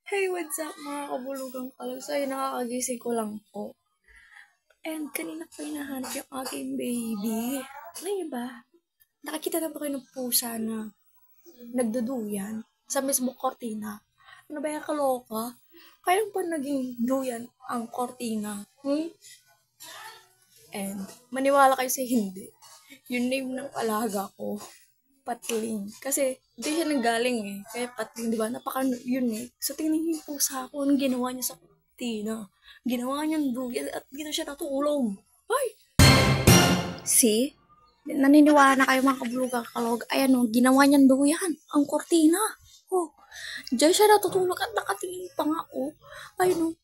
Hey, what's up mga kabulugang kalag? So, ayun, nakakagising ko lang po. And kanina pa hinahanap yung aking baby. Alam niyo ba? Nakakita na ba kayo ng pusa na nagduduyan sa mismo kortina? Ano ba yung kaloka? Kailan pa naging duyan ang kortina? And maniwala kayo sa hindi. Yung name ng alaga ko, Patling. Kasi, di siya nanggaling eh. Kaya Patling, di ba? Napaka-unique. So, tingnan niyo yung pusa ko. Anong ginawa niya sa Tina? Ginawa niyang duyan at dito siya natulog. Ay! See? Naniniwala na kayo mga kabulugang kalog. Ayan o, ginawa niyang duyan. Ang kortina. Oh, diyan siya natutulog at nakatingin pa nga oh. Ayun o.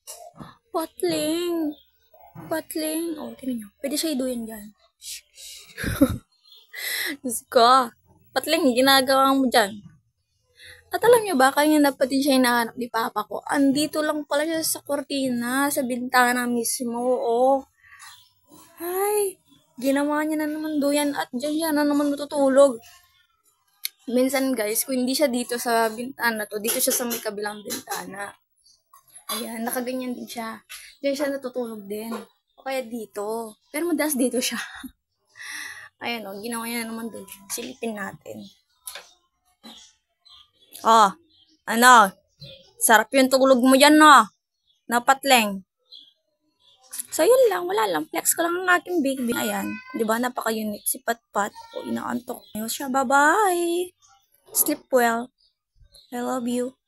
Patling. Patling. Oh, tingnan niyo. Pwede siya iduyan dyan. Diyos ko. Patling, ginagawa mo dyan. At alam niyo ba, kaya na pati siya hinahanap ni Papa ko. Andito lang pala siya sa kortina, sa bintana mismo. Oh. Ay, ginawa niya na naman doyan at dyan siya na naman matutulog. Minsan guys, kung hindi siya dito sa bintana to, dito siya sa may kabilang bintana. Ayan, nakaganyan din siya. Diyan siya natutulog din. O kaya dito. Pero madalas dito siya. Ayan o, ginawa niya na naman doon. Silipin natin. Oh, ano? Sarap yung tulog mo dyan, no? Napatleng. So, yun lang. Wala lang. Flex ko lang ang aking baby. Ayan. Diba? Napaka-unique si Patpat. O, inaantok. Ayos siya. Bye-bye. Sleep well. I love you.